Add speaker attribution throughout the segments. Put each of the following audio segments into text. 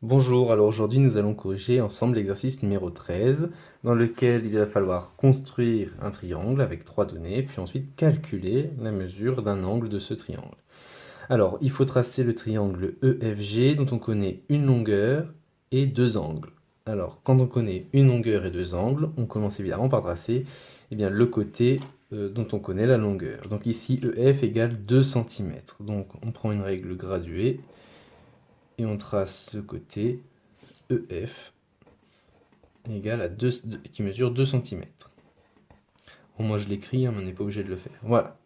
Speaker 1: Bonjour, alors aujourd'hui nous allons corriger ensemble l'exercice numéro 13 dans lequel il va falloir construire un triangle avec trois données puis ensuite calculer la mesure d'un angle de ce triangle. Alors il faut tracer le triangle EFG dont on connaît une longueur et deux angles. Alors quand on connaît une longueur et deux angles, on commence évidemment par tracer le côté dont on connaît la longueur. Donc ici EF égale 2 cm. Donc on prend une règle graduée et on trace ce côté EF égale à qui mesure 2 cm. Bon, moi je l'écris, mais on n'est pas obligé de le faire. Voilà.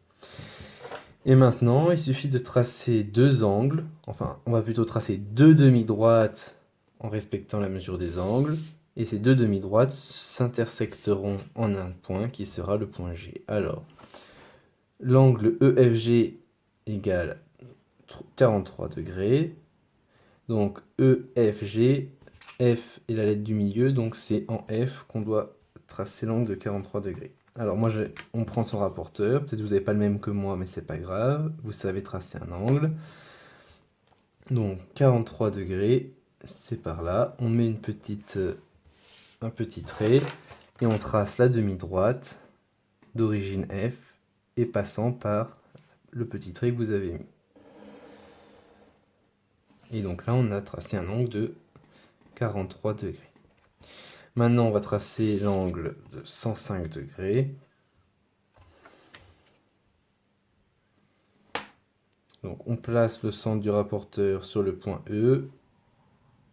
Speaker 1: Et maintenant, il suffit de tracer deux angles. Enfin, on va plutôt tracer deux demi-droites en respectant la mesure des angles. Et ces deux demi-droites s'intersecteront en un point qui sera le point G. Alors, l'angle EFG égale 43 degrés. Donc EFG, F est la lettre du milieu, donc c'est en F qu'on doit tracer l'angle de 43 degrés. Alors moi, on prend son rapporteur, peut-être que vous n'avez pas le même que moi, mais c'est pas grave, vous savez tracer un angle. Donc 43 degrés, c'est par là, on met un petit trait, et on trace la demi-droite d'origine F, et passant par le petit trait que vous avez mis. Et donc là, on a tracé un angle de 43 degrés. Maintenant, on va tracer l'angle de 105 degrés. Donc, on place le centre du rapporteur sur le point E.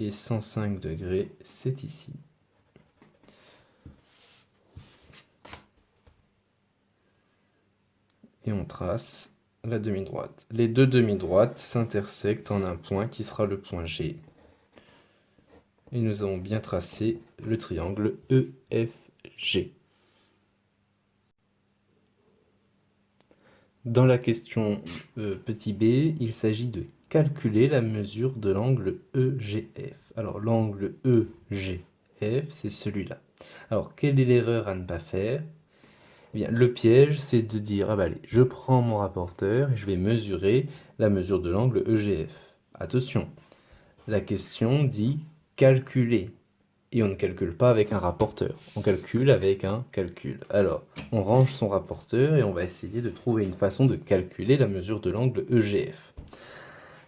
Speaker 1: Et 105 degrés, c'est ici. Et on trace la demi-droite. Les deux demi-droites s'intersectent en un point qui sera le point G. Et nous avons bien tracé le triangle EFG. Dans la question petit b, il s'agit de calculer la mesure de l'angle EGF. Alors l'angle EGF, c'est celui-là. Alors quelle est l'erreur à ne pas faire? Eh bien, le piège, c'est de dire, ah bah allez, je prends mon rapporteur et je vais mesurer la mesure de l'angle EGF. Attention, la question dit calculer. Et on ne calcule pas avec un rapporteur, on calcule avec un calcul. Alors, on range son rapporteur et on va essayer de trouver une façon de calculer la mesure de l'angle EGF.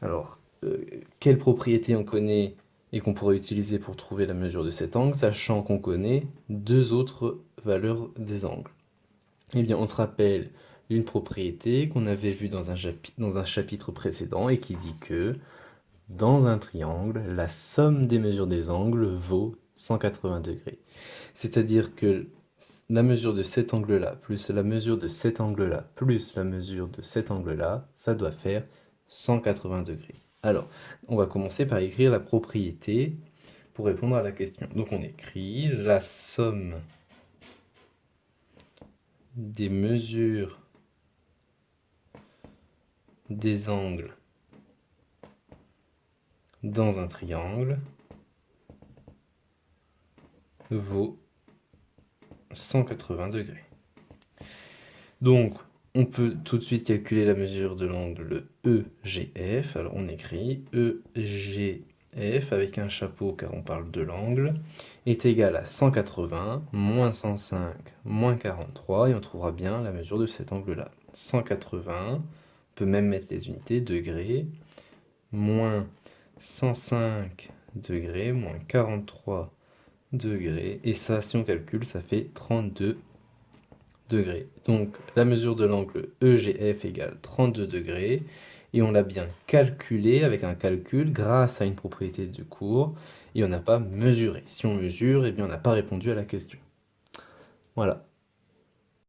Speaker 1: Alors, quelle propriété on connaît et qu'on pourrait utiliser pour trouver la mesure de cet angle, sachant qu'on connaît deux autres valeurs des angles? Eh bien, on se rappelle d'une propriété qu'on avait vue dans un chapitre précédent et qui dit que dans un triangle, la somme des mesures des angles vaut 180 degrés. C'est-à-dire que la mesure de cet angle-là, plus la mesure de cet angle-là, plus la mesure de cet angle-là, ça doit faire 180 degrés. Alors, on va commencer par écrire la propriété pour répondre à la question. Donc on écrit la somme des mesures des angles dans un triangle vaut 180 degrés. Donc, on peut tout de suite calculer la mesure de l'angle EGF. Alors, on écrit EGF avec un chapeau car on parle de l'angle est égal à 180 moins 105 moins 43 et on trouvera bien la mesure de cet angle-là. 180, on peut même mettre les unités, degrés, moins 105 degrés, moins 43 degrés. Et ça, si on calcule, ça fait 32 degrés. Donc, la mesure de l'angle EGF égale 32 degrés. Et on l'a bien calculé avec un calcul grâce à une propriété du cours. Et on n'a pas mesuré. Si on mesure, eh bien, on n'a pas répondu à la question. Voilà.